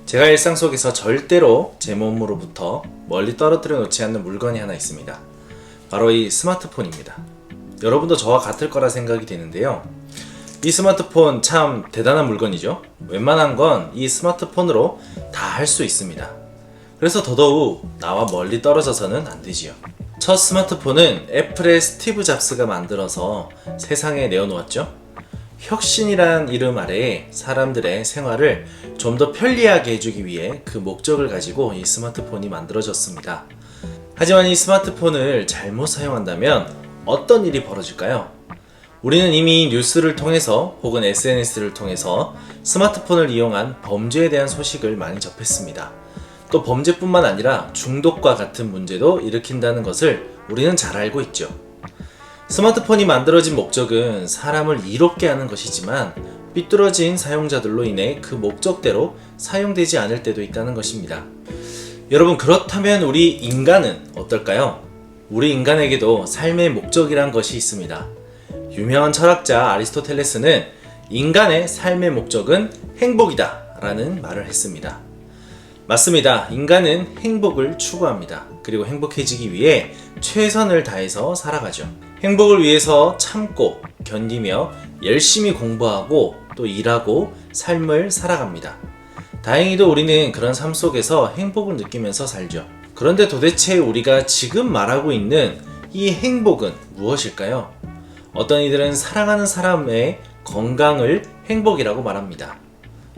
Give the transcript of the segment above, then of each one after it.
제가 일상 속에서 절대로 제 몸으로부터 멀리 떨어뜨려 놓지 않는 물건이 하나 있습니다. 바로 이 스마트폰입니다. 여러분도 저와 같을 거라 생각이 되는데요. 이 스마트폰 참 대단한 물건이죠. 웬만한 건 이 스마트폰으로 다 할 수 있습니다. 그래서 더더욱 나와 멀리 떨어져서는 안 되지요. 첫 스마트폰은 애플의 스티브 잡스가 만들어서 세상에 내어놓았죠. 혁신이란 이름 아래에 사람들의 생활을 좀 더 편리하게 해주기 위해 그 목적을 가지고 이 스마트폰이 만들어졌습니다. 하지만 이 스마트폰을 잘못 사용한다면 어떤 일이 벌어질까요? 우리는 이미 뉴스를 통해서 혹은 SNS를 통해서 스마트폰을 이용한 범죄에 대한 소식을 많이 접했습니다. 또 범죄뿐만 아니라 중독과 같은 문제도 일으킨다는 것을 우리는 잘 알고 있죠. 스마트폰이 만들어진 목적은 사람을 이롭게 하는 것이지만 삐뚤어진 사용자들로 인해 그 목적대로 사용되지 않을 때도 있다는 것입니다. 여러분, 그렇다면 우리 인간은 어떨까요? 우리 인간에게도 삶의 목적이란 것이 있습니다. 유명한 철학자 아리스토텔레스는 인간의 삶의 목적은 행복이다 라는 말을 했습니다. 맞습니다. 인간은 행복을 추구합니다. 그리고 행복해지기 위해 최선을 다해서 살아가죠. 행복을 위해서 참고 견디며 열심히 공부하고 또 일하고 삶을 살아갑니다. 다행히도 우리는 그런 삶 속에서 행복을 느끼면서 살죠. 그런데 도대체 우리가 지금 말하고 있는 이 행복은 무엇일까요? 어떤 이들은 사랑하는 사람의 건강을 행복이라고 말합니다.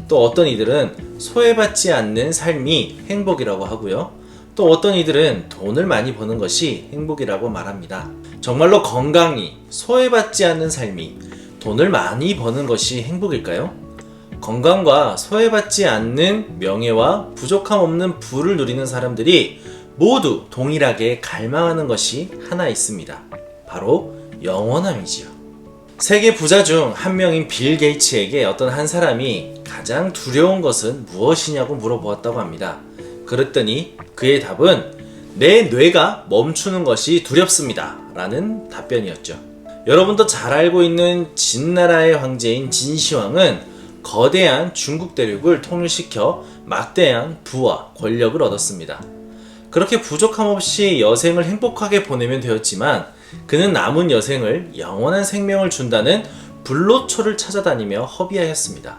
또 어떤 이들은 소외받지 않는 삶이 행복이라고 하고요. 또 어떤 이들은 돈을 많이 버는 것이 행복이라고 말합니다. 정말로 건강이, 소외받지 않는 삶이, 돈을 많이 버는 것이 행복일까요? 건강과 소외받지 않는 명예와 부족함 없는 부를 누리는 사람들이 모두 동일하게 갈망하는 것이 하나 있습니다. 바로 영원함이지요. 세계 부자 중 한 명인 빌 게이츠에게 어떤 한 사람이 가장 두려운 것은 무엇이냐고 물어보았다고 합니다. 그랬더니 그의 답은 내 뇌가 멈추는 것이 두렵습니다 라는 답변이었죠. 여러분도 잘 알고 있는 진나라의 황제인 진시황은 거대한 중국 대륙을 통일시켜 막대한 부와 권력을 얻었습니다. 그렇게 부족함 없이 여생을 행복하게 보내면 되었지만 그는 남은 여생을 영원한 생명을 준다는 불로초를 찾아다니며 허비하였습니다.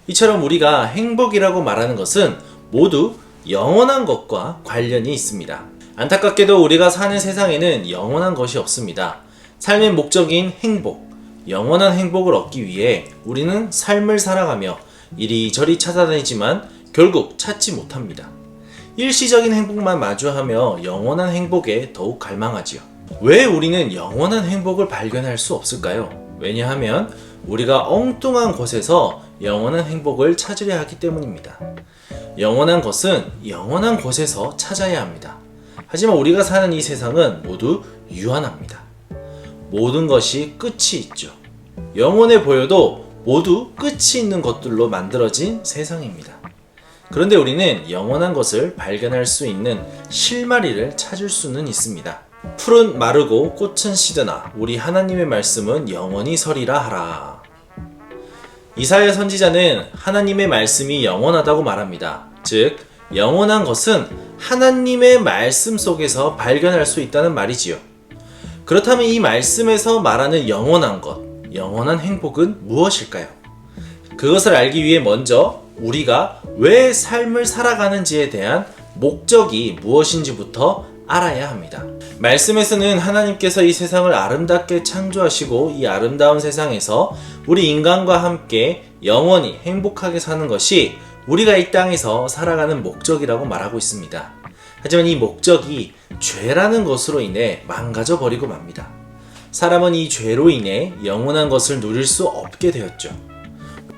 이처럼 우리가 행복이라고 말하는 것은 모두 영원한 것과 관련이 있습니다. 안타깝게도 우리가 사는 세상에는 영원한 것이 없습니다. 삶의 목적인 행복, 영원한 행복을 얻기 위해 우리는 삶을 살아가며 이리저리 찾아다니지만 결국 찾지 못합니다. 일시적인 행복만 마주하며 영원한 행복에 더욱 갈망하지요. 왜 우리는 영원한 행복을 발견할 수 없을까요? 왜냐하면 우리가 엉뚱한 곳에서 영원한 행복을 찾으려 하기 때문입니다. 영원한 것은 영원한 곳에서 찾아야 합니다. 하지만 우리가 사는 이 세상은 모두 유한합니다. 모든 것이 끝이 있죠. 영원해 보여도 모두 끝이 있는 것들로 만들어진 세상입니다. 그런데 우리는 영원한 것을 발견할 수 있는 실마리를 찾을 수는 있습니다. 풀은 마르고 꽃은 시드나 우리 하나님의 말씀은 영원히 서리라 하라. 이사야 선지자는 하나님의 말씀이 영원하다고 말합니다. 즉, 영원한 것은 하나님의 말씀 속에서 발견할 수 있다는 말이지요. 그렇다면 이 말씀에서 말하는 영원한 것, 영원한 행복은 무엇일까요? 그것을 알기 위해 먼저 우리가 왜 삶을 살아가는지에 대한 목적이 무엇인지부터 알아야 합니다. 말씀에서는 하나님께서 이 세상을 아름답게 창조하시고 이 아름다운 세상에서 우리 인간과 함께 영원히 행복하게 사는 것이 우리가 이 땅에서 살아가는 목적이라고 말하고 있습니다. 하지만 이 목적이 죄라는 것으로 인해 망가져 버리고 맙니다. 사람은 이 죄로 인해 영원한 것을 누릴 수 없게 되었죠.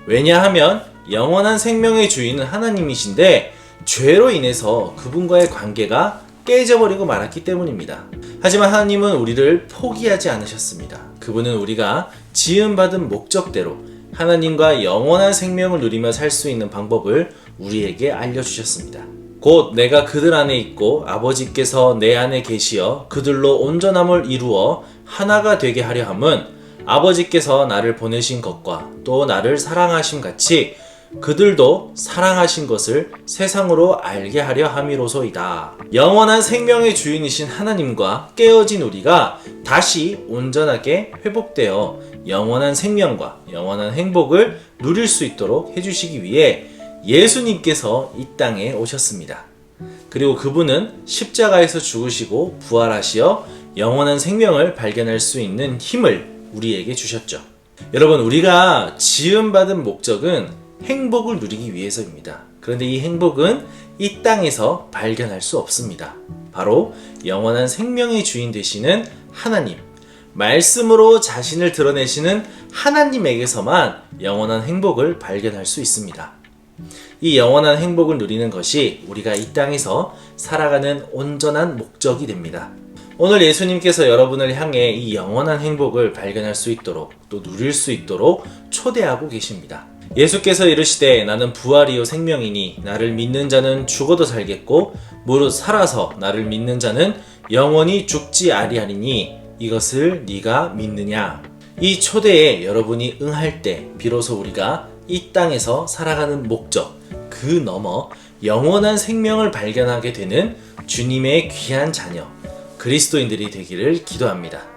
왜냐하면 영원한 생명의 주인은 하나님이신데 죄로 인해서 그분과의 관계가 깨져버리고 말았기 때문입니다. 하지만 하나님은 우리를 포기하지 않으셨습니다. 그분은 우리가 지음받은 목적대로 하나님과 영원한 생명을 누리며 살 수 있는 방법을 우리에게 알려주셨습니다. 곧 내가 그들 안에 있고 아버지께서 내 안에 계시어 그들로 온전함을 이루어 하나가 되게 하려 함은 아버지께서 나를 보내신 것과 또 나를 사랑하심 같이 그들도 사랑하신 것을 세상으로 알게 하려 함이로소이다. 영원한 생명의 주인이신 하나님과 깨어진 우리가 다시 온전하게 회복되어 영원한 생명과 영원한 행복을 누릴 수 있도록 해주시기 위해 예수님께서 이 땅에 오셨습니다. 그리고 그분은 십자가에서 죽으시고 부활하시어 영원한 생명을 발견할 수 있는 힘을 우리에게 주셨죠. 여러분, 우리가 지음받은 목적은 행복을 누리기 위해서입니다. 그런데 이 행복은 이 땅에서 발견할 수 없습니다. 바로 영원한 생명의 주인 되시는 하나님, 말씀으로 자신을 드러내시는 하나님에게서만 영원한 행복을 발견할 수 있습니다. 이 영원한 행복을 누리는 것이 우리가 이 땅에서 살아가는 온전한 목적이 됩니다. 오늘 예수님께서 여러분을 향해 이 영원한 행복을 발견할 수 있도록 또 누릴 수 있도록 초대하고 계십니다. 예수께서 이르시되 나는 부활이요 생명이니 나를 믿는 자는 죽어도 살겠고 무릇 살아서 나를 믿는 자는 영원히 죽지 아니하리니 이것을 네가 믿느냐? 이 초대에 여러분이 응할 때 비로소 우리가 이 땅에서 살아가는 목적 그 너머 영원한 생명을 발견하게 되는 주님의 귀한 자녀 그리스도인들이 되기를 기도합니다.